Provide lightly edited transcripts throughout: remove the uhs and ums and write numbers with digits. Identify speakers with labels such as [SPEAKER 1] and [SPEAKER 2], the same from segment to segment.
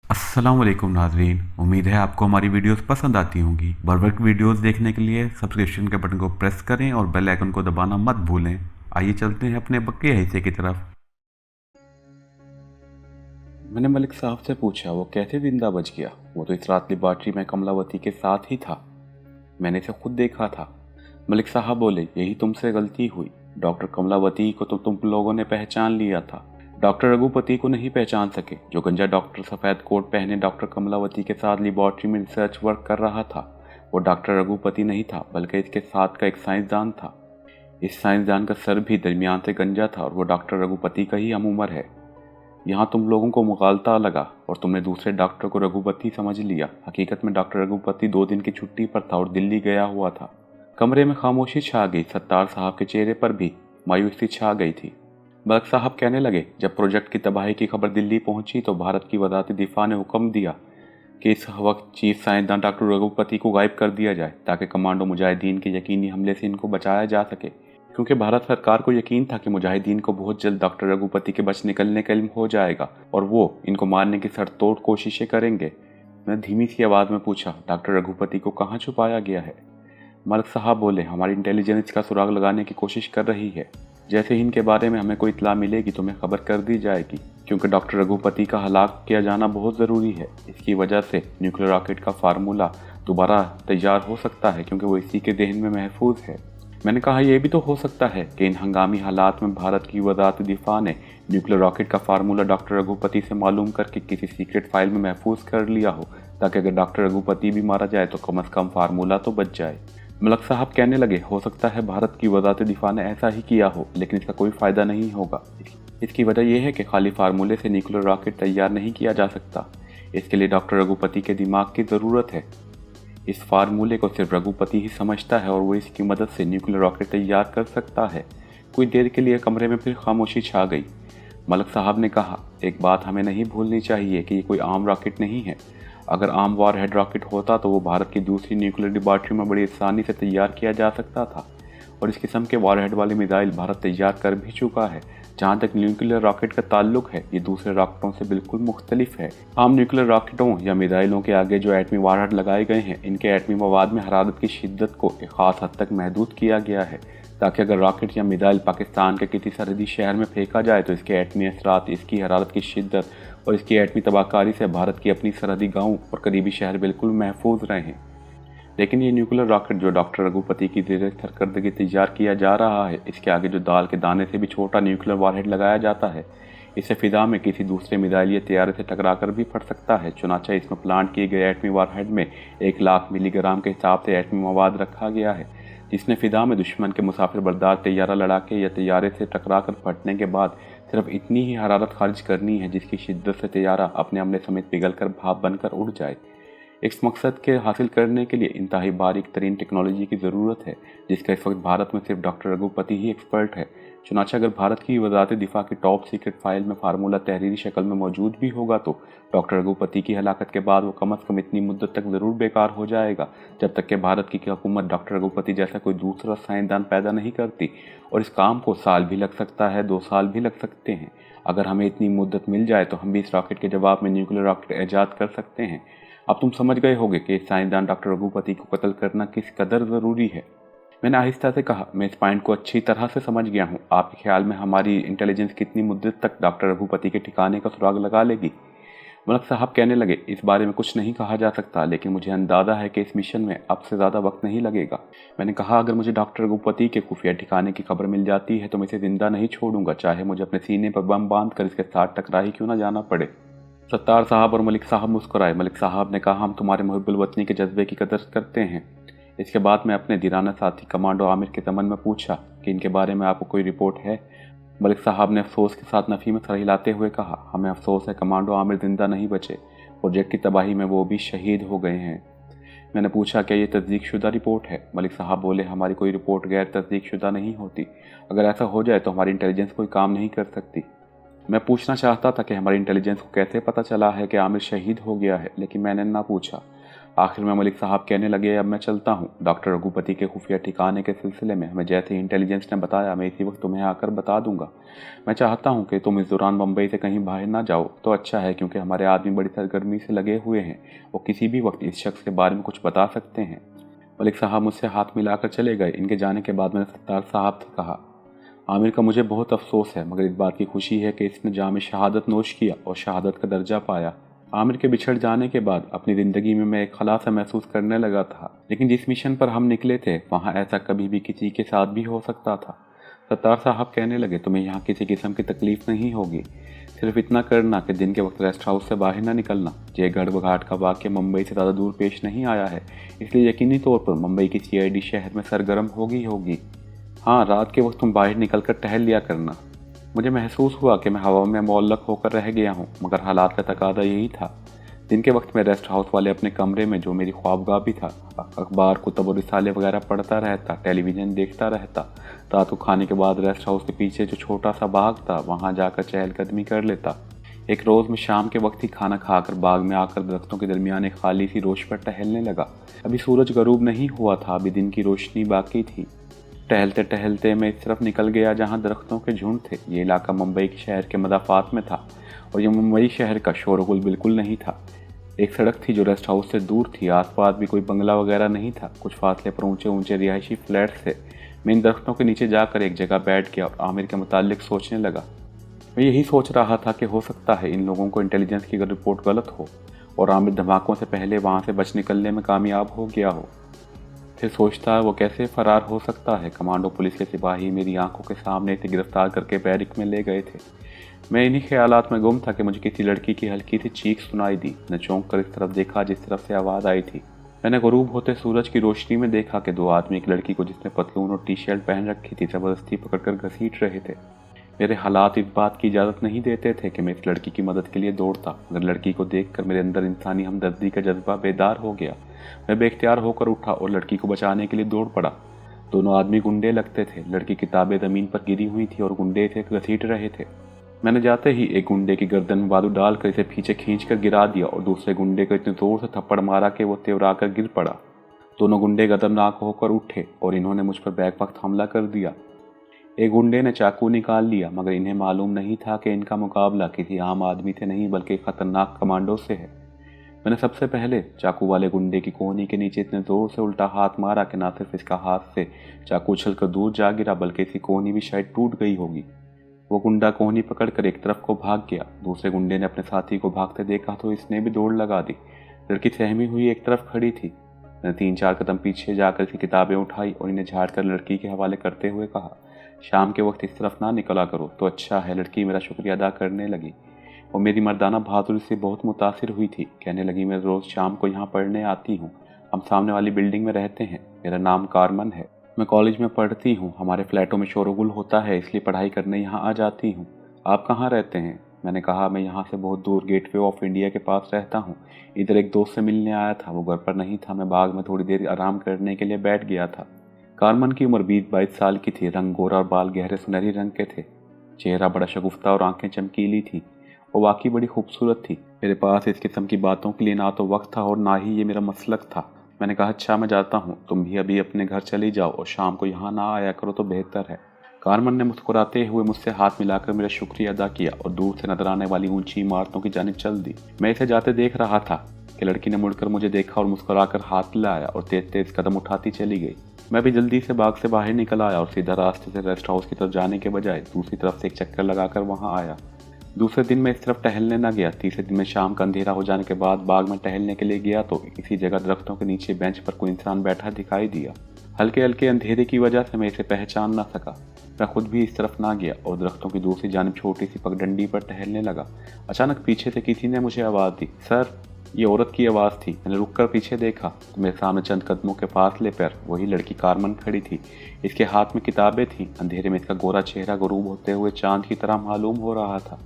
[SPEAKER 1] अस्सलाम वालेकुम नाजरीन, उम्मीद है आपको हमारी वीडियोस पसंद आती होंगी। बर वक्त वीडियोस देखने के लिए सब्सक्रिप्शन के बटन को प्रेस करें और बेल आइकन को दबाना मत भूलें। आइए चलते हैं अपने बकिया हिस्से की तरफ। मैंने मलिक साहब से पूछा वो कैसे जिंदा बच गया। वो तो इस रात लेबॉर्ट्री में कमलावती के साथ ही था, मैंने इसे खुद देखा था। मलिक साहब बोले, यही तुमसे गलती हुई। डॉक्टर कमलावती को तो तुम लोगों ने पहचान लिया था, डॉक्टर रघुपति को नहीं पहचान सके। जो गंजा डॉक्टर सफ़ेद कोट पहने डॉक्टर कमलावती के साथ लेबॉर्ट्री में रिसर्च वर्क कर रहा था, वो डॉक्टर रघुपति नहीं था बल्कि इसके साथ का एक साइंसदान था। इस साइंसदान का सर भी दरमियान से गंजा था और वो डॉक्टर रघुपति का ही हम उम्र है। यहाँ तुम लोगों को मुगालता लगा और तुमने दूसरे डॉक्टर को रघुपति समझ लिया। हकीकत में डॉक्टर रघुपति 2 दिन की छुट्टी पर था और दिल्ली गया हुआ था। कमरे में खामोशी छा गई। सत्तार साहब के चेहरे पर भी मायूसी छा गई थी। मलिक साहब कहने लगे, जब प्रोजेक्ट की तबाही की खबर दिल्ली पहुंची तो भारत की वजारत दिफा ने हुक्म दिया कि इस वक्त चीफ साइंसदान डॉक्टर रघुपति को गायब कर दिया जाए ताकि कमांडो मुजाहिदीन के यकीनी हमले से इनको बचाया जा सके। क्योंकि भारत सरकार को यकीन था कि मुजाहिदीन को बहुत जल्द डॉक्टर रघुपति के बच निकलने का इल्म हो जाएगा और वो इनको मारने की सरतोड़ कोशिशें करेंगे। मैंने धीमी सी आवाज़ में पूछा, डॉक्टर रघुपति को कहाँ छुपाया गया है? मलिक साहब बोले, हमारी इंटेलिजेंस का सुराग लगाने की कोशिश कर रही है। जैसे ही इनके बारे में हमें कोई इत्तला मिलेगी तो हमें खबर कर दी जाएगी, क्योंकि डॉक्टर रघुपति का हलाक किया जाना बहुत ज़रूरी है। इसकी वजह से न्यूक्लियर रॉकेट का फार्मूला दोबारा तैयार हो सकता है, क्योंकि वो इसी के जहन में महफूज है। मैंने कहा, यह भी तो हो सकता है कि इन हंगामी हालात में भारत की वजारत दिफा ने न्यूक्लियर रॉकेट का फार्मूला डॉक्टर रघुपति से मालूम करके किसी सीक्रेट फाइल में महफूज कर लिया हो, ताकि अगर डॉक्टर रघुपति भी मारा जाए तो कम अज़ कम फार्मूला तो बच जाए। मलिक साहब कहने लगे, हो सकता है भारत की वजारत दिफा ने ऐसा ही किया हो, लेकिन इसका कोई फ़ायदा नहीं होगा। इसकी वजह यह है कि खाली फार्मूले से न्यूक्लियर रॉकेट तैयार नहीं किया जा सकता। इसके लिए डॉक्टर रघुपति के दिमाग की ज़रूरत है। इस फार्मूले को सिर्फ रघुपति ही समझता है और वो इसकी मदद से न्यूक्लियर रॉकेट तैयार कर सकता है। कुछ देर के लिए कमरे में फिर खामोशी छा गई। मलिक साहब ने कहा, एक बात हमें नहीं भूलनी चाहिए कि ये कोई आम रॉकेट नहीं है। अगर आम वारहेड रॉकेट होता तो वो भारत की दूसरी न्यूक्लियर लेबॉर्ट्री में बड़ी आसानी से तैयार किया जा सकता था, और इस किस्म के वारहेड वाले मिसाइल भारत तैयार कर भी चुका है। जहाँ तक न्यूक्लियर रॉकेट का ताल्लुक है, ये दूसरे रॉकेटों से बिल्कुल मुख्तलिफ है। आम न्यूक्लियर रॉकेटों या मिसाइलों के आगे जो एटमी वारहेड लगाए गए हैं, इनके एटमी मवाद में हरारत की शिद्दत को एक ख़ास हद तक महदूद किया गया है, ताकि अगर रॉकेट या मिसाइल पाकिस्तान के किसी सरहदी शहर में फेंका जाए तो इसके एटमी असरात, इसकी हरारत की शिद्दत और इसकी एटमी तबाहकारी से भारत की अपनी सरहदी गाँव और करीबी शहर बिल्कुल महफूज रहे हैं। लेकिन ये न्यूक्लियर रॉकेट जो डॉक्टर रघुपति की ज़ेर सरकर्दगी तैयार किया जा रहा है, इसके आगे जो दाल के दाने से भी छोटा न्यूक्लियर वारहेड लगाया जाता है, इसे फिजा में किसी दूसरे मिसाइल या तैयारे से टकरा कर भी फट सकता है। चुनाचा इसमें प्लांट किए गए एटमी वारहेड में 1 लाख मिलीग्राम के हिसाब से एटमी मवाद रखा गया है, जिसने फिजा में दुश्मन के मुसाफिर बरदार तैयारा लड़ाके या तैयारे से टकरा कर फटने के बाद सिर्फ इतनी ही हरारत खारिज करनी है जिसकी शिद्दत से तैयारा अपने अमले समेत पिघल कर भाप बनकर उड़ जाए। इस मकसद के हासिल करने के लिए इंतहाई बारीक तरीन टेक्नोलॉजी की ज़रूरत है, जिसका इस वक्त भारत में सिर्फ डॉक्टर रघुपति ही एक्सपर्ट है। चुनाचा अगर भारत की वजारत दिफा की टॉप सीक्रेट फाइल में फार्मूला तहरीरी शक्ल में मौजूद भी होगा तो डॉक्टर रघुपति की हलाकत के बाद वो कम अज़ कम इतनी मुद्दत तक ज़रूर बेकार हो जाएगा, जब तक कि भारत की हुकूमत डॉक्टर रघुपति जैसा कोई दूसरा साइंसदान पैदा नहीं करती। और इस काम को साल भी लग सकता है, 2 साल भी लग सकते हैं। अगर हमें इतनी मुद्दत मिल जाए तो हम भी इस रॉकेट के जवाब में न्यूक्लियर रॉकेट ईजाद कर सकते हैं। अब तुम समझ गए होगे कि साइंसदान डॉक्टर रघुपति को कत्ल करना किस कदर ज़रूरी है। मैंने आहिस्ता से कहा, मैं इस पॉइंट को अच्छी तरह से समझ गया हूँ। आपके ख्याल में हमारी इंटेलिजेंस कितनी मुद्दत तक डॉक्टर रघुपति के ठिकाने का सुराग लगा लेगी? मलिक साहब कहने लगे, इस बारे में कुछ नहीं कहा जा सकता, लेकिन मुझे अंदाज़ा है कि इस मिशन में अब से ज़्यादा वक्त नहीं लगेगा। मैंने कहा, अगर मुझे डॉक्टर रघुपति के खुफिया ठिकाने की खबर मिल जाती है तो मैं इसे ज़िंदा नहीं छोड़ूंगा, चाहे मुझे अपने सीने पर बम बांध कर इसके साथ टकरा ही क्यों ना जाना पड़े। सत्तार साहब और मलिक साहब मुस्कुराए। मलिक साहब ने कहा, हम तुम्हारे मुहिब्बुल वतनी के जज्बे की कदर करते हैं। इसके बाद मैं अपने दीराना साथी कमांडो आमिर के तमन में पूछा कि इनके बारे में आपको कोई रिपोर्ट है? मलिक साहब ने अफसोस के साथ नफ़ी में सर हिलाते हुए कहा, हमें अफसोस है कमांडो आमिर जिंदा नहीं बचे। प्रोजेक्ट की तबाही में वो भी शहीद हो गए हैं। मैंने पूछा, क्या ये तस्दीक शुदा रिपोर्ट है? मलिक साहब बोले, हमारी कोई रिपोर्ट गैर तस्दीक शुदा नहीं होती। अगर ऐसा हो जाए तो हमारी इंटेलिजेंस कोई काम नहीं कर सकती। मैं पूछना चाहता था कि हमारी इंटेलिजेंस को कैसे पता चला है कि आमिर शहीद हो गया है, लेकिन मैंने ना पूछा। आखिर में मलिक साहब कहने लगे, अब मैं चलता हूँ। डॉक्टर रघुपति के खुफिया ठिकाने के सिलसिले में हमें जैसे ही इंटेलिजेंस ने बताया, मैं इसी वक्त तुम्हें आकर बता दूंगा। मैं चाहता हूँ कि तुम इस दौरान मुंबई से कहीं बाहर ना जाओ तो अच्छा है, क्योंकि हमारे आदमी बड़ी सरगर्मी से लगे हुए हैं। वो किसी भी वक्त इस शख्स के बारे में कुछ बता सकते हैं। मलिक साहब मुझसे हाथ मिलाकर चले गए। इनके जाने के बाद मैंने सत्तार साहब से कहा, आमिर का मुझे बहुत अफसोस है, मगर इस बात की खुशी है कि इसने जाम शहादत नोश किया और शहादत का दर्जा पाया। आमिर के बिछड़ जाने के बाद अपनी ज़िंदगी में मैं एक खला सा महसूस करने लगा था, लेकिन जिस मिशन पर हम निकले थे वहाँ ऐसा कभी भी किसी के साथ भी हो सकता था। सत्तार साहब कहने लगे, तुम्हें यहाँ किसी किस्म की तकलीफ नहीं होगी। सिर्फ इतना करना कि दिन के वक्त रेस्ट हाउस से बाहर ना निकलना। ये गड़बड़ाहट का वाक़या मुंबई से ज़्यादा दूर पेश नहीं आया है, इसलिए यकीनी तौर पर मुंबई की CID शहर में सरगर्म होगी। हाँ, रात के वक्त तुम बाहर निकलकर टहल लिया करना। मुझे महसूस हुआ कि मैं हवा में मुअल्लक होकर रह गया हूँ, मगर हालात का तकादा यही था। दिन के वक्त मैं रेस्ट हाउस वाले अपने कमरे में, जो मेरी ख्वाबगाह भी था, अखबार, कुतुब और रिसाले वगैरह पढ़ता रहता, टेलीविज़न देखता रहता। रात को खाने के बाद रेस्ट हाउस के पीछे जो छोटा सा बाग था, वहाँ जाकर चहलकदमी कर लेता। एक रोज़ मैं शाम के वक्त ही खाना खाकर बाग में आकर दरख्तों के दरमियान एक खाली सी रोश पर टहलने लगा। अभी सूरज गरूब नहीं हुआ था, अभी दिन की रोशनी बाकी थी। टहलते टहलते मैं इस तरफ निकल गया जहाँ दरख्तों के झुंड थे। ये इलाका मुंबई के शहर के मदाफात में था और ये मुंबई शहर का शोरगुल बिल्कुल नहीं था। एक सड़क थी जो रेस्ट हाउस से दूर थी, आसपास भी कोई बंगला वगैरह नहीं था। कुछ फासले पर ऊंचे ऊंचे रिहायशी फ्लैट्स थे। मैं इन दरख्तों के नीचे जाकर एक जगह बैठ गया और आमिर के मुतालिक सोचने लगा। मैं यही सोच रहा था कि हो सकता है इन लोगों को इंटेलिजेंस की रिपोर्ट गलत हो और आमिर धमाकों से पहले वहाँ से बच निकलने में कामयाब हो गया हो। फिर सोचता वो कैसे फरार हो सकता है। कमांडो पुलिस के सिपाही मेरी आंखों के सामने से गिरफ्तार करके बैरिक में ले गए थे। मैं इन्हीं ख्यालात में गुम था कि मुझे किसी लड़की की हल्की सी चीख सुनाई दी। मैंने चौंक कर इस तरफ देखा जिस तरफ से आवाज़ आई थी। मैंने गरूब होते सूरज की रोशनी में देखा कि दो आदमी एक लड़की को, जिसने पतलून और टी-शर्ट पहन रखी थी, ज़बरदस्ती पकड़कर घसीट रहे थे। मेरे हालात इस बात की इजाज़त नहीं देते थे कि मैं इस लड़की की मदद के लिए दौड़ता, मगर लड़की को देखकर मेरे अंदर इंसानी हमदर्दी का जज्बा बेदार हो गया। मैं बेख्तियार होकर उठा और लड़की को बचाने के लिए दौड़ पड़ा। दोनों आदमी गुंडे लगते थे। लड़की किताबें ज़मीन पर गिरी हुई थी और गुंडे इसे घसीट रहे थे। मैंने जाते ही एक गुंडे की गर्दन में बालू डालकर इसे पीछे खींचकर गिरा दिया और दूसरे गुंडे को इतने जोर से थप्पड़ मारा कि वो तेवराकर गिर पड़ा। दोनों गुंडे गदरनाक होकर उठे और इन्होंने मुझ पर बैक वक्त हमला कर दिया। एक गुंडे ने चाकू निकाल लिया, मगर इन्हें मालूम नहीं था कि इनका मुकाबला किसी आम आदमी से नहीं बल्कि खतरनाक कमांडो से है। मैंने सबसे पहले चाकू वाले गुंडे की कोहनी के नीचे इतने जोर से उल्टा हाथ मारा कि न सिर्फ इसका हाथ से चाकू उछलकर दूर जा गिरा, बल्कि इसकी कोहनी भी शायद टूट गई होगी। वो गुंडा कोहनी पकड़कर एक तरफ को भाग गया। दूसरे गुंडे ने अपने साथी को भागते देखा तो इसने भी दौड़ लगा दी। लड़की सहमी हुई एक तरफ खड़ी थी। मैंने 3-4 कदम पीछे जाकर इसकी किताबें उठाई और इन्हें झाड़ कर लड़की के हवाले करते हुए कहा, शाम के वक्त इस तरफ ना निकला करो तो अच्छा है। लड़की मेरा शुक्रिया अदा करने लगी। वो मेरी मर्दाना बहादुरी से बहुत मुतासिर हुई थी। कहने लगी, मैं रोज़ शाम को यहाँ पढ़ने आती हूँ। हम सामने वाली बिल्डिंग में रहते हैं। मेरा नाम कारमन है। मैं कॉलेज में पढ़ती हूँ। हमारे फ्लैटों में शोरगुल होता है, इसलिए पढ़ाई करने यहाँ आ जाती हूँ। आप कहाँ रहते हैं? मैंने कहा, मैं यहाँ से बहुत दूर गेटवे ऑफ इंडिया के पास रहता हूँ। इधर एक दोस्त से मिलने आया था, वो घर पर नहीं था। मैं बाग में थोड़ी देर आराम करने के लिए बैठ गया था। कारमन की उम्र 20-22 साल की थी। रंग गोरा और बाल गहरे सुनहरी रंग के थे। चेहरा बड़ा शगुफ्ता और आंखें चमकीली थी। वो वाकई बड़ी खूबसूरत थी। मेरे पास इस किस्म की बातों के लिए ना तो वक्त था और ना ही ये मेरा मसलक था। मैंने कहा, अच्छा मैं जाता हूँ, तुम भी अभी अपने घर चली जाओ और शाम को यहाँ ना आया करो तो बेहतर है। कारमन ने मुस्कुराते हुए मुझसे हाथ मिलाकर मेरा शुक्रिया अदा किया और दूर से नजर आने वाली ऊंची इमारतों की जानिब चल दी। मैं इसे जाते देख रहा था कि लड़की ने मुड़कर मुझे देखा और मुस्कुराकर हाथ लाया और तेज तेज कदम उठाती चली गई। मैं भी जल्दी से बाग से बाहर निकल आया और सीधा रास्ते से रेस्ट हाउस की तरफ जाने के बजाय दूसरी तरफ से एक चक्कर लगाकर वहाँ आया। दूसरे दिन मैं इस तरफ टहलने न गया। तीसरे दिन में शाम का अंधेरा हो जाने के बाद बाग में टहलने के लिए गया तो किसी जगह दरख्तों के नीचे बेंच पर कोई इंसान बैठा दिखाई दिया। हल्के हल्के अंधेरे की वजह से मैं इसे पहचान न सका। मैं खुद भी इस तरफ ना गया और दरख्तों की दूसरी जानिब छोटी सी पगडंडी पर टहलने लगा। अचानक पीछे से किसी ने मुझे आवाज़ दी। सर, ये औरत की आवाज़ थी। मैंने रुककर पीछे देखा तो मेरे सामने चंद कदमों के फासले पर वही लड़की कारमन खड़ी थी। इसके हाथ में किताबें थीं। अंधेरे में इसका गोरा चेहरा गरूब होते हुए चांद की तरह मालूम हो रहा था।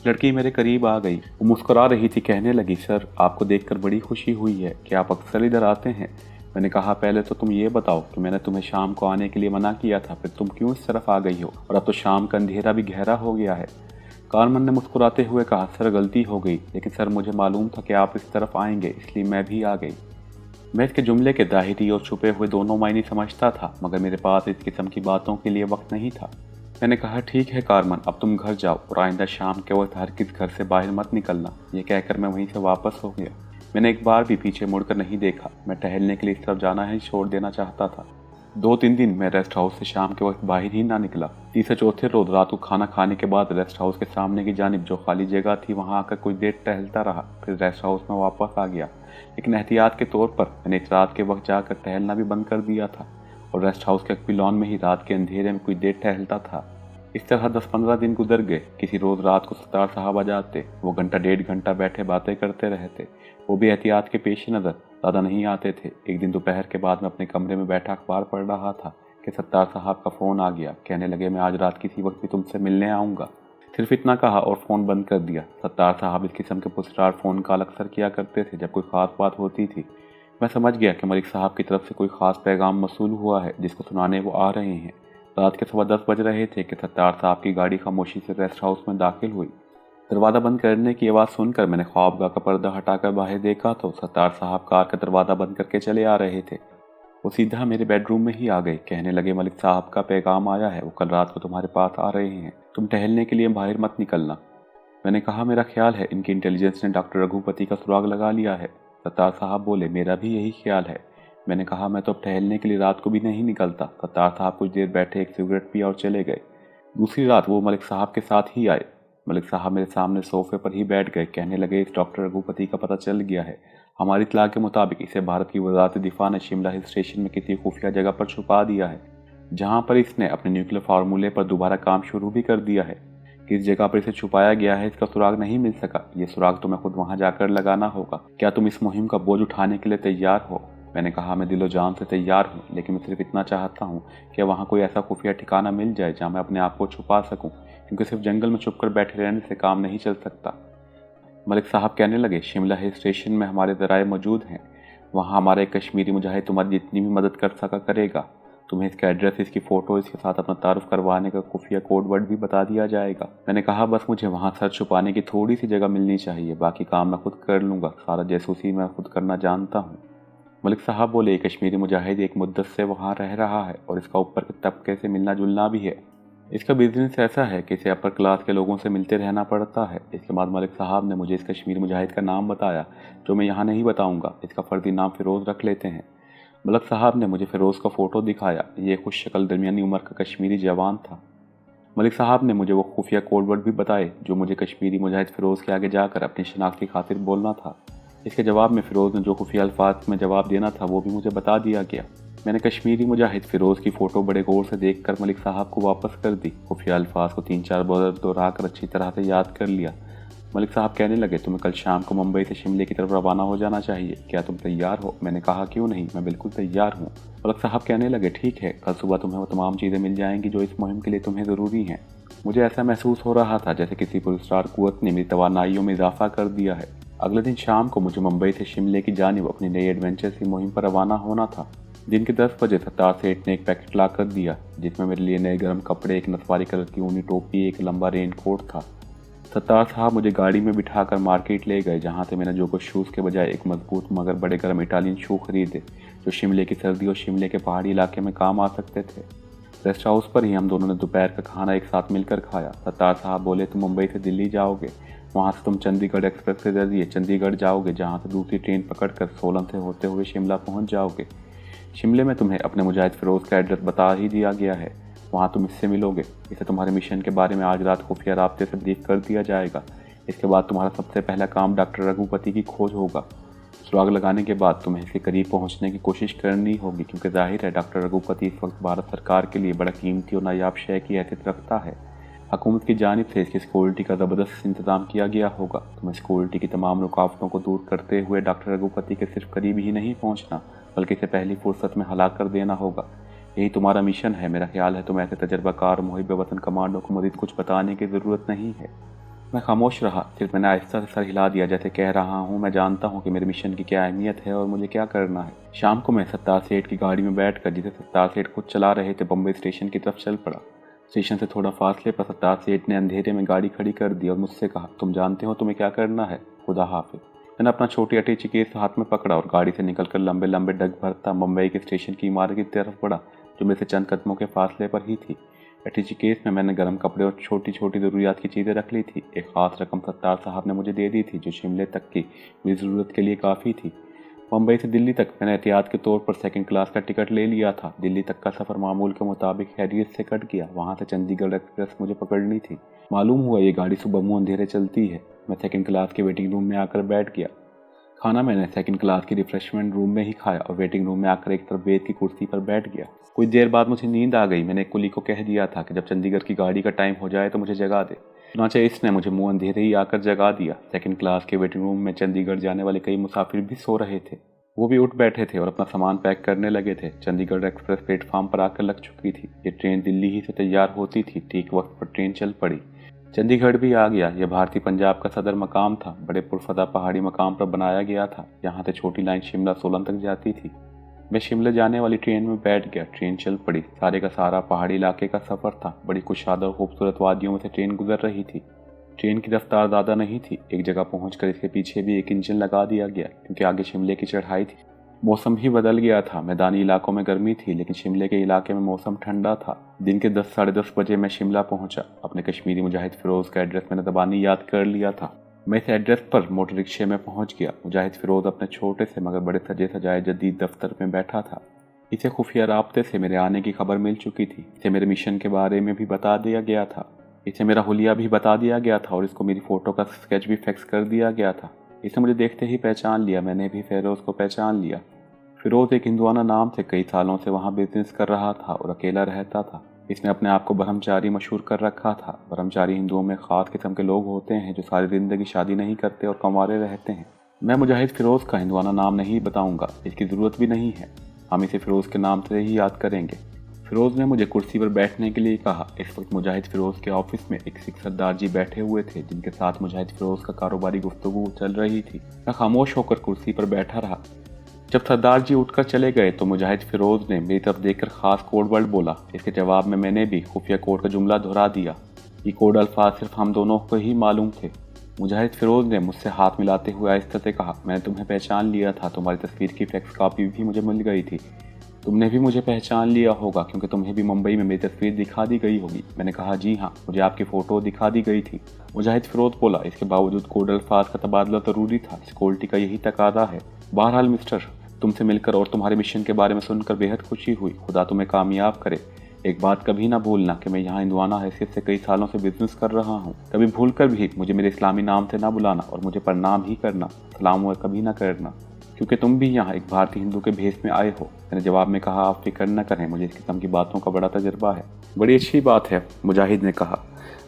[SPEAKER 1] लड़की मेरे करीब आ गई। वो मुस्कुरा रही थी। कहने लगी, सर, आपको देखकर बड़ी खुशी हुई है। क्या आप अक्सर इधर आते हैं? मैंने कहा, पहले तो तुम ये बताओ कि मैंने तुम्हें शाम को आने के लिए मना किया था, फिर तुम क्यों इस तरफ आ गई हो? और अब तो शाम का अंधेरा भी गहरा हो गया है। कारमन ने मुस्कुराते हुए कहा, सर, गलती हो गई, लेकिन सर मुझे मालूम था कि आप इस तरफ आएंगे, इसलिए मैं भी आ गई। मैं इसके जुमले के ज़ाहिरी और छुपे हुए दोनों मायने समझता था, मगर मेरे पास इस किस्म की बातों के लिए वक्त नहीं था। मैंने कहा, ठीक है कारमन, अब तुम घर जाओ और आइंदा शाम के वक्त हर किस घर से बाहर मत निकलना। यह कहकर मैं वहीं से वापस हो गया। मैंने एक बार भी पीछे मुड़कर नहीं देखा। मैं टहलने के लिए इस तरफ जाना ही छोड़ देना चाहता था। 2-3 दिन मैं रेस्ट हाउस से शाम के वक्त बाहर ही ना निकला। तीसरे चौथे रोज रात को खाना खाने के बाद रेस्ट हाउस के सामने की जानिब जो खाली जगह थी वहां आकर कुछ देर टहलता रहा, फिर रेस्ट हाउस में वापस आ गया। लेकिन एहतियात के तौर पर मैंने इस रात के वक्त जाकर टहलना भी बंद कर दिया था और रेस्ट हाउस के पिलॉन में ही रात के अंधेरे में कुछ देर टहलता था। इस तरह 10-15 दिन गुजर गए। किसी रोज रात को सत्तार साहब आ जाते, वो घंटा 1.5 घंटा बैठे बातें करते रहते, वो भी एहतियात के पेश नज़र, ज़्यादा नहीं आते थे। एक दिन दोपहर के बाद मैं अपने कमरे में बैठा अखबार पढ़ रहा था कि सत्तार साहब का फ़ोन आ गया। कहने लगे, मैं आज रात किसी वक्त भी तुमसे मिलने आऊँगा। सिर्फ इतना कहा और फ़ोन बंद कर दिया। सत्तार साहब इस किस्म के पुरस्कार फ़ोन कॉल अक्सर किया करते थे जब कोई ख़ास बात होती थी। मैं समझ गया कि मलिक साहब की तरफ से कोई ख़ास पैगाम मसूल हुआ है जिसको सुनाने वो आ रहे हैं। रात के 10:15 बज रहे थे कि सत्तार साहब की गाड़ी खामोशी से रेस्ट हाउस में दाखिल हुई। दरवाज़ा बंद करने की आवाज़ सुनकर मैंने ख्वाबगाह का पर्दा हटाकर बाहर देखा तो सत्तार साहब कार का दरवाज़ा बंद करके चले आ रहे थे। वो सीधा मेरे बेडरूम में ही आ गए। कहने लगे, मलिक साहब का पैगाम आया है, वो कल रात को तुम्हारे पास आ रहे हैं, तुम टहलने के लिए बाहर मत निकलना। मैंने कहा, मेरा ख्याल है इनकी इंटेलिजेंस ने डॉक्टर रघुपति का सुराग लगा लिया है। सत्तार साहब बोले, मेरा भी यही ख्याल है। मैंने कहा, मैं तो अब टहलने के लिए रात को भी नहीं निकलता। सत्तार साहब कुछ देर बैठे, एक सिगरेट पिया और चले गए। दूसरी रात वो मलिक साहब के साथ ही आए। मलिक साहब मेरे सामने सोफे पर ही बैठ गए। कहने लगे, इस डॉक्टर रघुपति का पता चल गया है। हमारी इत्तला के मुताबिक इसे भारत की वजारत दिफा ने शिमला हिल स्टेशन में किसी खुफिया जगह पर छुपा दिया है, जहां पर इसने अपने न्यूक्लियर फार्मूले पर दोबारा काम शुरू भी कर दिया है। किस जगह पर इसे छुपाया गया है इसका सुराग नहीं मिल सका। ये सुराग तुम्हें खुद वहां जाकर लगाना होगा। क्या तुम इस मुहिम का बोझ उठाने के लिए तैयार हो? मैंने कहा, मैं दिलो जान से तैयार हूँ, लेकिन मैं सिर्फ इतना चाहता हूँ कि वहाँ कोई ऐसा खुफिया ठिकाना मिल जाए जहाँ मैं अपने आप को छुपा सकूँ, क्योंकि सिर्फ जंगल में छुपकर बैठे रहने से काम नहीं चल सकता। मलिक साहब कहने लगे, शिमला हिल स्टेशन में हमारे ज़राए मौजूद हैं। वहाँ हमारा एक कश्मीरी मुजाहिद तुम्हारी जितनी भी मदद कर सका करेगा। तुम्हें इसका एड्रेस, इसकी फ़ोटो, इसके साथ अपना तारुफ करवाने का खुफिया कोड वर्ड भी बता दिया जाएगा। मैंने कहा, बस मुझे वहाँ सर छुपाने की थोड़ी सी जगह मिलनी चाहिए, बाकी काम मैं खुद कर लूँगा। सारा जासूसी मैं खुद करना जानता हूँ। मलिक साहब बोले, कश्मीरी मुजाहिद एक मुद्दत से वहाँ रह रहा है और इसका ऊपर के तबके से मिलना जुलना भी है। इसका बिजनेस ऐसा है कि इसे अपर क्लास के लोगों से मिलते रहना पड़ता है। इसके बाद मलिक साहब ने मुझे इस कश्मीरी मुजाहिद का नाम बताया, जो मैं यहाँ नहीं बताऊँगा। इसका फ़र्जी नाम फ़िरोज़ रख लेते हैं। मलिक साहब ने मुझे फ़िरोज़ का फ़ोटो दिखाया। ये खुश शक्ल दरमियानी उम्र का कश्मीरी जवान था। मलिक साहब ने मुझे वो खुफिया कोड वर्ड भी बताए जो मुझे कश्मीरी मुजाहिद फ़िरोज़ के आगे जाकर अपनी शनाख्त की खातिर बोलना था। इसके जवाब में फ़िरोज़ ने जो खुफिया अल्फाज में जवाब देना था वो भी मुझे बता दिया गया। मैंने कश्मीरी मुजाहिद फ़िरोज़ की फ़ोटो बड़े गौर से देखकर मलिक साहब को वापस कर दी। खुफिया अल्फाज को 3-4 बार दोहरा कर अच्छी तरह से याद कर लिया। मलिक साहब कहने लगे, तुम्हें कल शाम को मुंबई से शिमले की तरफ रवाना हो जाना चाहिए। क्या तुम तैयार हो? मैंने कहा, क्यों नहीं, मैं बिल्कुल तैयार हूँ। मलिक साहब कहने लगे, ठीक है, कल सुबह तुम्हें वो तमाम चीज़ें मिल जाएंगी जो इस मुहिम के लिए तुम्हें ज़रूरी हैं। मुझे ऐसा महसूस हो रहा था जैसे किसी पुरस्कार कुव्वत ने मेरी तवानाइयों में इजाफा कर दिया है। अगले दिन शाम को मुझे मुंबई से शिमले की जानिब अपनी नई एडवेंचर की मुहिम पर रवाना होना था। दिन के 10 बजे सत्तार सेठ ने एक पैकेट ला कर दिया, जिसमें मेरे लिए नए गर्म कपड़े, एक नसवारी कलर की ऊनी टोपी, एक लंबा रेन कोट था। सत्तार साहब मुझे गाड़ी में बिठाकर मार्केट ले गए, जहाँ से मैंने जोगो शूज़ के बजाय एक मजबूत मगर बड़े गर्म इटालियन शू खरीदे, जो शिमले की सर्दी और शिमले के पहाड़ी इलाके में काम आ सकते थे। रेस्ट हाउस पर ही हम दोनों ने दोपहर का खाना एक साथ मिलकर खाया। सत्तार साहब बोले, तुम मुंबई से दिल्ली जाओगे, वहाँ से तुम चंडीगढ़ एक्सप्रेस के जरिए चंडीगढ़ जाओगे, जहाँ से दूसरी ट्रेन पकड़कर सोलन से होते हुए शिमला पहुँच जाओगे। शिमले में तुम्हें अपने मुजाहिद फ़िरोज़ का एड्रेस बता ही दिया गया है, वहाँ तुम इससे मिलोगे। इसे तुम्हारे मिशन के बारे में आज रात खुफिया राब्ते से ब्रीफ कर दिया जाएगा। इसके बाद तुम्हारा सबसे पहला काम डॉक्टर रघुपति की खोज होगा। सुराग लगाने के बाद तुम्हें इसके करीब पहुँचने की कोशिश करनी होगी, क्योंकि जाहिर है डॉक्टर रघुपति इस वक्त भारत सरकार के लिए बड़ा कीमती और नायाब शय की हैसियत रखता है। हुकूमत की जानिब से इसकी सिक्योरिटी का ज़बरदस्त इंतजाम किया गया होगा। तुम्हें सिक्योरिटी की तमाम रुकावटों को दूर करते हुए डॉक्टर रघुपति के सिर्फ करीब ही नहीं पहुँचना, बल्कि इसे पहली फुर्सत में हलाक कर देना होगा। यही तुम्हारा मिशन है। मेरा ख्याल है तुम ऐसे तजर्बाकार मुहिब वतन कमांडो को मज़ीद कुछ बताने की ज़रूरत नहीं है। मैं खामोश रहा। सिर्फ मैंने आहिस्ता से सर हिला दिया, जैसे कह रहा हूँ, मैं जानता हूँ कि मेरे मिशन की क्या अहमियत है और मुझे क्या करना है। शाम को मैं सत्तार सेठ की गाड़ी में बैठकर, जिसे सत्तार सेठ खुद चला रहे थे, बम्बई स्टेशन की तरफ चल पड़ा। स्टेशन से थोड़ा फासले पर सत्तार सेठ ने अंधेरे में गाड़ी खड़ी कर दी और मुझसे कहा, तुम जानते हो तुम्हें क्या करना है? खुदा हाफिज़। मैंने अपना छोटी अटैची केस हाथ में पकड़ा और गाड़ी से निकलकर लंबे लंबे डग भरता मुंबई के स्टेशन की इमारत की तरफ बढ़ा, जो मेरे से चंद कदमों के फासले पर ही थी। अटैची केस में मैंने गर्म कपड़े और छोटी छोटी ज़रूरियात की चीज़ें रख ली थी। एक ख़ास रकम सत्तार साहब ने मुझे दे दी थी, जो शिमले तक की मेरी ज़रूरत के लिए काफ़ी थी। मुंबई से दिल्ली तक मैंने एहतियात के तौर पर सेकंड क्लास का टिकट ले लिया था। दिल्ली तक का सफ़र मामूल के मुताबिक खैरियत से कट गया। वहाँ से चंडीगढ़ एक्सप्रेस मुझे पकड़नी थी। मालूम हुआ ये गाड़ी सुबह मुँह अंधेरे चलती है। मैं सेकंड क्लास के वेटिंग रूम में आकर बैठ गया। खाना मैंने सेकंड क्लास की रिफ्रेशमेंट रूम में ही खाया और वेटिंग रूम में आकर एक तरफ बेड की कुर्सी पर बैठ गया। कुछ देर बाद मुझे नींद आ गई। मैंने एक कुली को कह दिया था कि जब चंडीगढ़ की गाड़ी का टाइम हो जाए तो मुझे जगा दे। चुनाचे इसने मुझे मुंह अंधेरे ही आकर जगा दिया। सेकंड क्लास के वेटिंग रूम में चंडीगढ़ जाने वाले कई मुसाफिर भी सो रहे थे। वो भी उठ बैठे थे और अपना सामान पैक करने लगे थे। चंडीगढ़ एक्सप्रेस प्लेटफार्म पर आकर लग चुकी थी। ये ट्रेन दिल्ली ही से तैयार होती थी। ठीक वक्त पर ट्रेन चल पड़ी। चंडीगढ़ भी आ गया। यह भारतीय पंजाब का सदर मकाम था। बड़े पुरफदा पहाड़ी मकाम पर बनाया गया था। यहाँ से छोटी लाइन शिमला सोलन तक जाती थी। मैं शिमला जाने वाली ट्रेन में बैठ गया। ट्रेन चल पड़ी। सारे का सारा पहाड़ी इलाके का सफ़र था। बड़ी कुशादा और खूबसूरत वादियों में से ट्रेन गुजर रही थी। ट्रेन की रफ्तार ज़्यादा नहीं थी। एक जगह पहुंचकर इसके पीछे भी एक इंजन लगा दिया गया, क्योंकि आगे शिमले की चढ़ाई थी। मौसम भी बदल गया था। मैदानी इलाकों में गर्मी थी, लेकिन शिमले के इलाके में मौसम ठंडा था। दिन के 10 साढ़े 10 बजे मैं शिमला पहुंचा। अपने कश्मीरी मुजाहिद फिरोज़ का एड्रेस मैंने ज़बानी याद कर लिया था। मैं इस एड्रेस पर मोटर रिक्शे में पहुंच गया। मुजाहिद फिरोज़ अपने छोटे से मगर बड़े सजे सजाए जदीद दफ्तर में बैठा था। इसे खुफिया राब्ते से मेरे आने की खबर मिल चुकी थी। इसे मेरे मिशन के बारे में भी बता दिया गया था। इसे मेरा हुलिया भी बता दिया गया था और इसको मेरी फ़ोटो का स्केच भी फैक्स कर दिया गया था। इसे मुझे देखते ही पहचान लिया। मैंने भी फिरोज़ को पहचान लिया। फिरोज़ एक हिंदुआना नाम से कई सालों से वहाँ बिजनेस कर रहा था और अकेला रहता था। इसने अपने आप को ब्रह्मचारी मशहूर कर रखा था। ब्रह्मचारी हिंदुओं में ख़ास किस्म के लोग होते हैं जो सारी ज़िंदगी शादी नहीं करते और कंवारे रहते हैं। मैं मुजाहिद फिरोज़ का हिंदुआना नाम नहीं बताऊंगा, इसकी ज़रूरत भी नहीं है। हम इसे फिरोज़ के नाम से ही याद करेंगे। फिरोज़ ने मुझे कुर्सी पर बैठने के लिए कहा। इस वक्त मुजाहिद फिरोज़ के ऑफिस में एक सिख सरदार जी बैठे हुए थे, जिनके साथ मुजाहिद फिरोज़ का कारोबारी गुफ्तगू चल रही थी। मैं खामोश होकर कुर्सी पर बैठा रहा। जब सरदार जी उठकर चले गए तो मुजाहिद फिरोज़ ने मेरी तरफ देखकर ख़ास कोड वर्ड बोला। इसके जवाब में मैंने भी खुफिया कोड का जुमला दोहरा दिया। ये कोड अल्फाज सिर्फ हम दोनों को ही मालूम थे। मुजाहिद फिरोज़ ने मुझसे हाथ मिलाते हुए आहिस्ता से कहा, मैंने तुम्हें पहचान लिया था। तुम्हारी तस्वीर की फैक्स कॉपी भी मुझे मिल गई थी। तुमने भी मुझे पहचान लिया होगा, क्योंकि तुम्हें भी मुंबई में मेरी तस्वीर दिखा दी गई होगी। मैंने कहा, जी हाँ, मुझे आपकी फ़ोटो दिखा दी गई थी। मुजाहिद फिरोज़ बोला, इसके बावजूद कोड अल्फाज का तबादला ज़रूरी था। सिक्योरिटी का यही तकादा है। बहरहाल मिस्टर, तुमसे मिलकर और तुम्हारे मिशन के बारे में सुनकर बेहद खुशी हुई। खुदा तुम्हें कामयाब करे। एक बात कभी ना भूलना कि मैं यहाँ हिंदुआना हैसियत से कई सालों से बिजनेस कर रहा हूँ। कभी भूल कर भी मुझे मेरे इस्लामी नाम से ना बुलाना और मुझे प्रणाम ही करना, सलाम हुआ कभी ना करना, क्योंकि तुम भी यहाँ एक भारतीय हिंदू के भेष में आए हो। मैंने जवाब में कहा, आप फिक्र न करें, मुझे इस किस्म की बातों का बड़ा तजर्बा है। बड़ी अच्छी बात है, मुजाहिद ने कहा।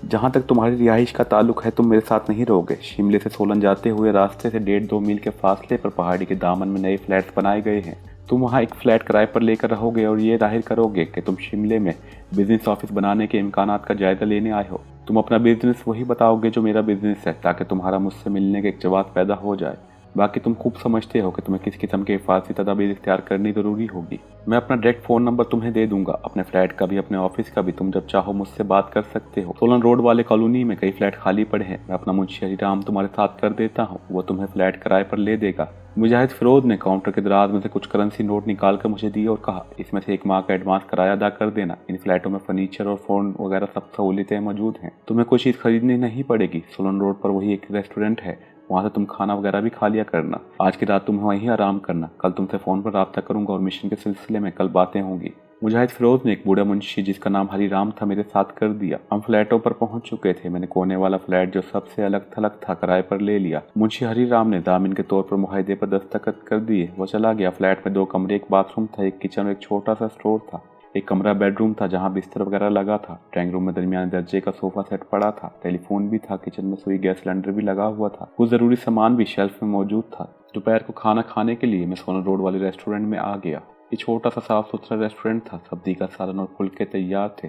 [SPEAKER 1] जहाँ तक तुम्हारी रिहाइश का ताल्लुक है, तुम मेरे साथ नहीं रहोगे। शिमले से सोलन जाते हुए रास्ते से 1.5-2 मील के फासले पर पहाड़ी के दामन में नए फ्लैट्स बनाए गए हैं। तुम वहाँ एक फ्लैट किराए पर लेकर रहोगे और ये जाहिर करोगे कि तुम शिमले में बिजनेस ऑफिस बनाने के इम्कानात का जायजा लेने आए हो। तुम अपना बिजनेस वही बताओगे जो मेरा बिजनेस है, ताकि तुम्हारा मुझसे मिलने का एक जवाब पैदा हो जाए। बाकी तुम खूब समझते हो कि तुम्हें किस किस्म के हिफाजती तदाबीर इख्तियार करनी ज़रूरी होगी। मैं अपना डायरेक्ट फ़ोन नंबर तुम्हें दे दूंगा, अपने फ्लैट का भी, अपने ऑफिस का भी। तुम जब चाहो मुझसे बात कर सकते हो। सोलन रोड वाले कॉलोनी में कई फ्लैट खाली पड़े हैं। मैं अपना मुंशी हरीराम तुम्हारे साथ कर देता हूँ, वो तुम्हें फ्लैट किराए पर ले देगा। मुजाहिद फिरोज़ ने काउंटर के दराज में से कुछ करेंसी नोट निकाल कर मुझे दिए और कहा, इसमें से 1 माह का एडवांस किराया अदा कर देना। इन फ्लैटों में फर्नीचर और फ़ोन वगैरह सब सहूलियतें मौजूद हैं। तुम्हें कोई चीज़ खरीदनी नहीं पड़ेगी। सोलन रोड पर वही एक रेस्टोरेंट है, वहाँ से तुम खाना वगैरह भी खा लिया करना। आज की रात तुम वहीं आराम करना। कल तुमसे फ़ोन पर रब्ता करूंगा और मिशन के सिलसिले में कल बातें होंगी। मुजाहिद फिरोज़ ने एक बूढ़ा मुंशी जिसका नाम हरीराम था मेरे साथ कर दिया। हम फ्लैटों पर पहुंच चुके थे। मैंने कोने वाला फ्लैट जो सबसे अलग थलग था किराए पर ले लिया। मुंशी हरीराम ने दामिन के तौर पर मुआहदे पर दस्तखत कर दिए। वो चला गया। फ्लैट में 2 कमरे, एक बाथरूम था, एक किचन और एक छोटा सा स्टोर था। एक कमरा बेडरूम था जहाँ बिस्तर वगैरह लगा था। ड्राइंग रूम में दरमियाने दर्जे का सोफा सेट पड़ा था। टेलीफोन भी था। किचन में सुई गैस सिलेंडर भी लगा हुआ था। कुछ ज़रूरी सामान भी शेल्फ में मौजूद था। दोपहर को खाना खाने के लिए मैं सोलन रोड वाले रेस्टोरेंट में आ गया। ये छोटा सा साफ सुथरा रेस्टोरेंट था। सब्जी का सालन और फुलके तैयार थे।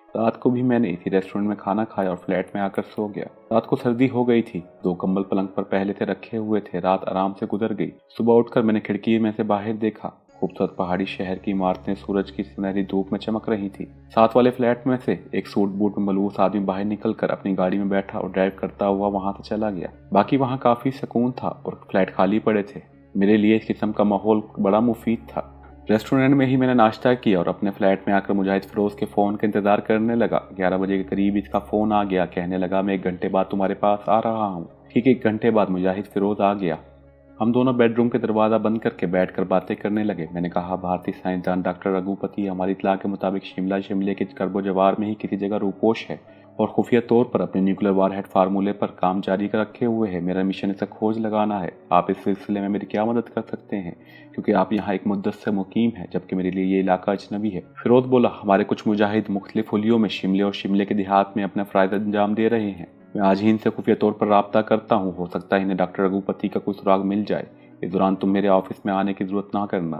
[SPEAKER 1] रात को भी मैंने इसी रेस्टोरेंट में खाना खाया और फ्लैट में आकर सो गया। रात को सर्दी हो गई थी। 2 कंबल पलंग पर पहले से रखे हुए थे। रात आराम से गुजर गई। सुबह उठकर मैंने खिड़की में से बाहर देखा। खूबसूरत पहाड़ी शहर की इमारतें सूरज की सुनहरी धूप में चमक रही थी। साथ वाले फ्लैट में से एक सूट बूट में मलबूस आदमी बाहर निकलकर अपनी गाड़ी में बैठा और ड्राइव करता हुआ वहां से चला गया। बाकी वहां काफी सुकून था और फ्लैट खाली पड़े थे। मेरे लिए इस किस्म का माहौल बड़ा मुफीद था। रेस्टोरेंट में ही मैंने नाश्ता किया और अपने फ्लैट में आकर मुजाहिद फिरोज के फ़ोन का इंतज़ार करने लगा। 11 बजे के करीब इसका फ़ोन आ गया। कहने लगा, मैं 1 घंटे बाद तुम्हारे पास आ रहा हूँ। ठीक 1 घंटे बाद मुजाहिद फिरोज आ गया। हम दोनों बेडरूम के दरवाज़ा बंद करके बैठकर बातें करने लगे। मैंने कहा, भारतीय साइंसदान डॉक्टर रघुपति हमारी इत्तला के मुताबिक शिमले के करबो जवार में ही किसी जगह रूपोश है और खुफिया तौर पर अपने न्यूक्लियर वारहेड फार्मूले पर काम जारी रखे हुए है। मेरा मिशन इसे खोज लगाना है। आप इस सिलसिले में मेरी क्या मदद कर सकते हैं, क्योंकि आप यहाँ एक मुद्दत से मुकीम है, जबकि मेरे लिए ये इलाका अजनबी है। फिरोज बोला, हमारे कुछ मुजाहिद मुख्तलिफ हुलियों में शिमले और शिमले के देहात में अपना फ़राइज़ अंजाम दे रहे हैं। मैं आज ही इनसे खुफिया तौर पर राब्ता करता हूँ। हो सकता है इन्हें डॉक्टर रघुपति का कोई सुराग मिल जाए। इस दौरान तुम मेरे ऑफिस में आने की ज़रूरत ना करना।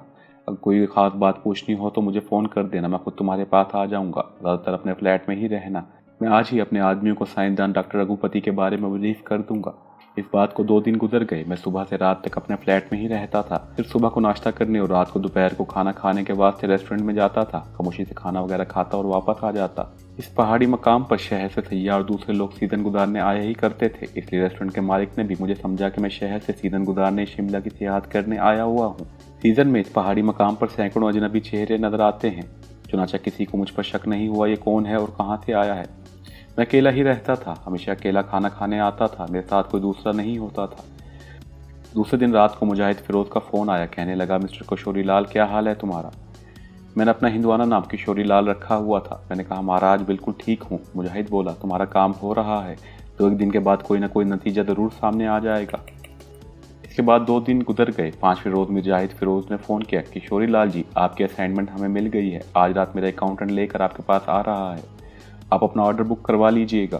[SPEAKER 1] अगर कोई ख़ास बात पूछनी हो तो मुझे फ़ोन कर देना, मैं खुद तुम्हारे पास आ जाऊँगा। ज़्यादातर अपने फ्लैट में ही रहना। मैं आज ही अपने आदमियों को साइंसदान डॉक्टर रघुपति के बारे में ब्रीफ कर दूंगा। इस बात को 2 दिन गुजर गए। मैं सुबह से रात तक अपने फ्लैट में ही रहता था। फिर सुबह को नाश्ता करने और रात को दोपहर को खाना खाने के वास्ते रेस्टोरेंट में जाता था। खामोशी से खाना वगैरह खाता और वापस आ जाता। इस पहाड़ी मकाम पर शहर से सैयाह और दूसरे लोग सीजन गुजारने आया ही करते थे, इसलिए रेस्टोरेंट के मालिक ने भी मुझे समझा कि मैं शहर से सीजन गुजारने शिमला की सियाहत करने आया हुआ हूँ। सीजन में इस पहाड़ी मकाम पर सैकड़ों अजनबी चेहरे नजर आते हैं। चुनाचा किसी को मुझ पर शक नहीं हुआ ये कौन है और कहाँ से आया है। मैं अकेला ही रहता था, हमेशा अकेला खाना खाने आता था। मेरे साथ कोई दूसरा नहीं होता था। दूसरे दिन रात को मुजाहिद फिरोज का फ़ोन आया। कहने लगा, मिस्टर किशोरी लाल, क्या हाल है तुम्हारा? मैंने अपना हिंदुआना नाम किशोरी लाल रखा हुआ था। मैंने कहा, महाराज बिल्कुल ठीक हूँ। मुजाहिद बोला, तुम्हारा काम हो रहा है तो 1 दिन के बाद कोई ना कोई नतीजा ज़रूर सामने आ जाएगा। इसके बाद 2 दिन गुजर गए। 5वें रोज़ मुजाहिद फिरोज ने फ़ोन किया, किशोरी लाल जी, आपकी असाइनमेंट हमें मिल गई है। आज रात मेरा अकाउंटेंट लेकर आपके पास आ रहा है। आप अपना ऑर्डर बुक करवा लीजिएगा।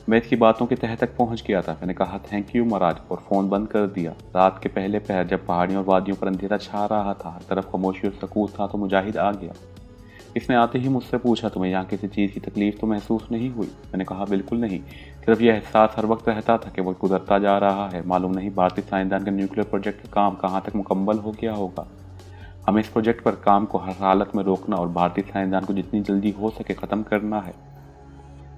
[SPEAKER 1] मैं इसकी बातों के तह तक पहुंच गया था। मैंने कहा, थैंक यू महाराज, और फ़ोन बंद कर दिया। रात के पहले पहर जब पहाड़ियों और वादियों पर अंधेरा छा रहा था, हर तरफ खामोशी और सकूत था, तो मुजाहिद आ गया। इसने आते ही मुझसे पूछा, तुम्हें यहाँ किसी चीज़ की तकलीफ तो महसूस नहीं हुई? मैंने कहा, बिल्कुल नहीं। सिर्फ यह एहसास हर वक्त रहता था कि वक्त गुजरता जा रहा है। मालूम नहीं भारतीय साइंसदान का न्यूक्लियर प्रोजेक्ट का काम कहाँ तक मुकम्मल हो गया होगा। हमें इस प्रोजेक्ट पर काम को हर हालत में रोकना और भारतीय साइंसदान को जितनी जल्दी हो सके ख़त्म करना है।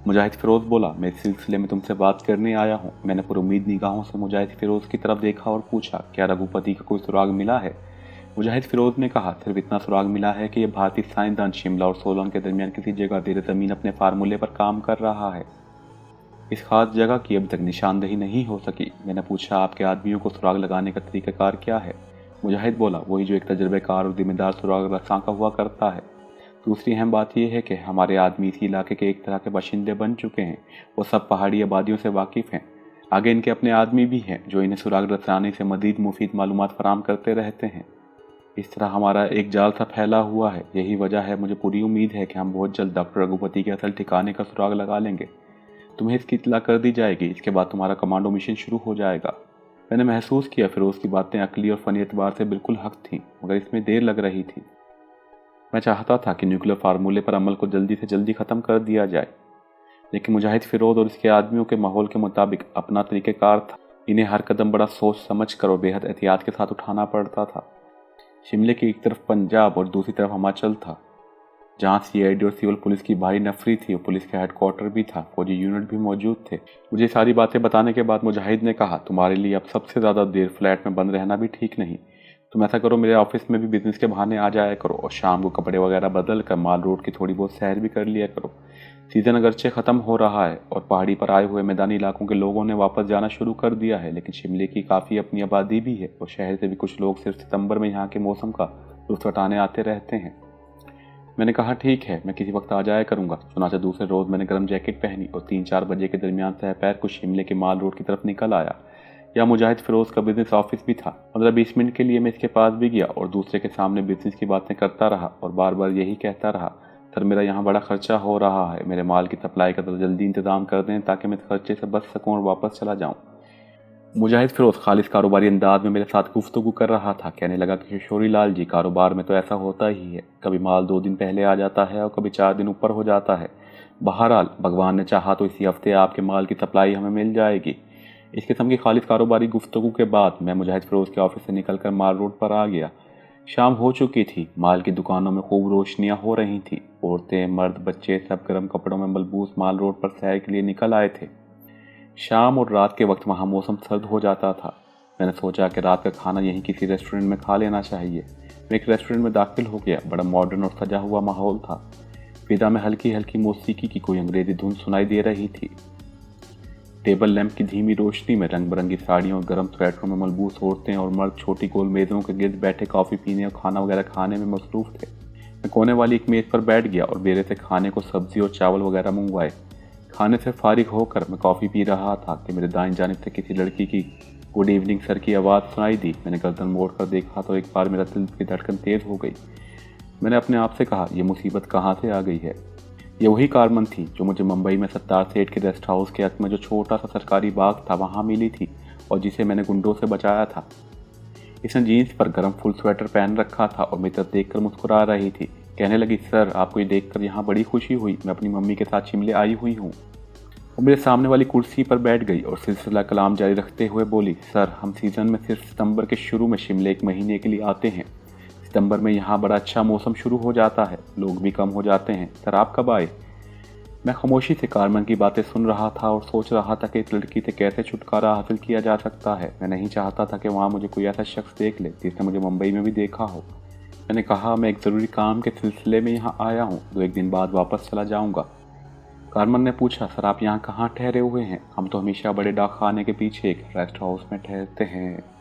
[SPEAKER 1] मुजाहिद फिरोज बोला, मैं इस सिलसिले में तुमसे बात करने आया हूँ। मैंने पुरुमीद निगाहों से मुजाहिद फिरोज की तरफ देखा और पूछा, क्या रघुपति का कोई सुराग मिला है? मुजाहिद फिरोज ने कहा, सिर्फ इतना सुराग मिला है कि यह भारतीय साइंसदान शिमला और सोलन के दरमियान किसी जगह ज़ेर ज़मीन अपने फार्मूले पर काम कर रहा है। इस खास जगह की अभी तक निशानदही नहीं हो सकी। मैंने पूछा, आपके आदमियों को सुराग लगाने का तरीक़ाकार क्या है? मुजाहिद बोला, वही जो एक तजर्बेकार और जिम्मेदार सुराग रस्सा का हुआ करता है। दूसरी अहम बात यह है कि हमारे आदमी इसी इलाके के एक तरह के बाशिंदे बन चुके हैं। वो सब पहाड़ी आबादियों से वाकिफ़ हैं। आगे इनके अपने आदमी भी हैं जो इन्हें सुराग रसानी से मज़ीद मुफीद मालूमात फराहम करते रहते हैं। इस तरह हमारा एक जाल सा फैला हुआ है। यही वजह है, मुझे पूरी उम्मीद है कि हम बहुत जल्द डॉक्टर रघुपति के असल ठिकाने का सुराग लगा लेंगे। तुम्हें इसकी इत्तला कर दी जाएगी। इसके बाद तुम्हारा कमांडो मिशन शुरू हो जाएगा। मैंने महसूस किया फिरोज की बातें अकली और फ़नी एतबार से बिल्कुल हक थीं, मगर इसमें देर लग रही थी। मैं चाहता था कि न्यूक्लियर फार्मूले पर अमल को जल्दी से जल्दी ख़त्म कर दिया जाए, लेकिन मुजाहिद फिरोज और इसके आदमियों के माहौल के मुताबिक अपना तरीक़ेकार था। इन्हें हर कदम बड़ा सोच समझ कर और बेहद एहतियात के साथ उठाना पड़ता था। शिमले की एक तरफ पंजाब और दूसरी तरफ हिमाचल था, जहाँ CID और सिविल पुलिस की भारी नफरी थी और पुलिस का हेडक्वार्टर भी था। फौजी यूनिट भी मौजूद थे। मुझे सारी बातें बताने के बाद मुजाहिद ने कहा, तुम्हारे लिए अब सबसे ज़्यादा देर फ्लैट में बंद रहना भी ठीक नहीं। तुम ऐसा करो, मेरे ऑफिस में भी बिजनेस के बहाने आ जाया करो और शाम को कपड़े वगैरह बदल कर माल रोड की थोड़ी बहुत सैर भी कर लिया करो। सीज़न अगरचे ख़त्म हो रहा है और पहाड़ी पर आए हुए मैदानी इलाकों के लोगों ने वापस जाना शुरू कर दिया है, लेकिन शिमले की काफ़ी अपनी आबादी भी है और शहर से भी कुछ लोग सिर्फ सितंबर में यहाँ के मौसम का लुत्फ़ उठाने आते रहते हैं। मैंने कहा, ठीक है, मैं किसी वक्त आ जाया करूँगा। चुनांचे दूसरे रोज़ मैंने गर्म जैकेट पहनी और 3-4 बजे के दरमियान दोपहर को शिमले के माल रोड की तरफ निकल आया। या मुजाहिद फिरोज का बिजनेस ऑफिस भी था। 15-20 मिनट के लिए मैं इसके पास भी गया और दूसरे के सामने बिजनेस की बातें करता रहा और बार बार यही कहता रहा, सर मेरा यहाँ बड़ा खर्चा हो रहा है, मेरे माल की सप्लाई का तो जल्दी इंतज़ाम कर दें ताकि मैं खर्चे से बच सकूँ और वापस चला जाऊँ। मुजाहिद फिरोज खालिस कारोबारी अंदाज में मेरे साथ गुफ्तगू कर रहा था। कहने लगा कि किशोरी लाल जी, कारोबार में तो ऐसा होता ही है, कभी माल 2 दिन पहले आ जाता है और कभी 4 दिन ऊपर हो जाता है। बहरहाल भगवान ने चाहा तो इसी हफ्ते आपके माल की सप्लाई हमें मिल जाएगी। इस किस्म की खालिस कारोबारी गुफ्तगू के बाद मैं मुजाहिद फिरोज के ऑफिस से निकलकर माल रोड पर आ गया। शाम हो चुकी थी। माल की दुकानों में खूब रोशनियां हो रही थी। औरतें, मर्द, बच्चे सब गर्म कपड़ों में मलबूस माल रोड पर सैर के लिए निकल आए थे। शाम और रात के वक्त वहाँ मौसम सर्द हो जाता था। मैंने सोचा कि रात का खाना यहीं किसी रेस्टोरेंट में खा लेना चाहिए। मैं एक रेस्टोरेंट में दाखिल हो गया। बड़ा मॉडर्न और सजा हुआ माहौल था। फिजा में हल्की हल्की मौसीकी की कोई अंग्रेजी धुन सुनाई दे रही थी। टेबल लैंप की धीमी रोशनी में रंग बिरंगी साड़ियों और गर्म स्वेटरों में मलबूस औरतें और मर्द छोटी गोल मेज़ों के गिर्द बैठे कॉफ़ी पीने और खाना वगैरह खाने में मसरूफ़ थे। मैं कोने वाली एक मेज़ पर बैठ गया और मेरे से खाने को सब्जी और चावल वगैरह मंगवाए। खाने से फारिग होकर मैं कॉफ़ी पी रहा था कि मेरे दाईं जानिब से किसी लड़की की गुड इवनिंग सर की आवाज़ सुनाई दी। मैंने गर्दन मोड़ कर देखा तो एक बार मेरा दिल की धड़कन तेज़ हो गई। मैंने अपने आप से कहा, यह मुसीबत कहाँ से आ गई है। ये वही कारमन थी जो मुझे मुंबई में सत्तार सेठ के रेस्ट हाउस के हक में जो छोटा सा सरकारी बाग था वहाँ मिली थी और जिसे मैंने गुंडों से बचाया था। इसने जीन्स पर गर्म फुल स्वेटर पहन रखा था और मेरी तरफ देखकर मुस्कुरा रही थी। कहने लगी, सर आपको ये देखकर यहाँ बड़ी खुशी हुई। मैं अपनी मम्मी के साथ शिमले आई हुई हूँ। वो मेरे सामने वाली कुर्सी पर बैठ गई और सिलसिला कलाम जारी रखते हुए बोली, सर हम सीज़न में सिर्फ सितंबर के शुरू में शिमले एक महीने के लिए आते हैं। सितंबर में यहाँ बड़ा अच्छा मौसम शुरू हो जाता है, लोग भी कम हो जाते हैं। सर आप कब आए? मैं खामोशी से कारमन की बातें सुन रहा था और सोच रहा था कि इस लड़की से कैसे छुटकारा हासिल किया जा सकता है। मैं नहीं चाहता था कि वहाँ मुझे कोई ऐसा शख्स देख ले जिसने मुझे मुंबई में भी देखा हो। मैंने कहा, मैं एक ज़रूरी काम के सिलसिले में यहाँ आया हूँ, 2-1 दिन बाद वापस चला जाऊँगा। कारमन ने पूछा, सर आप यहाँ कहाँ ठहरे हुए हैं? हम तो हमेशा बड़े डाकखाने के पीछे एक रेस्ट हाउस में ठहरते हैं।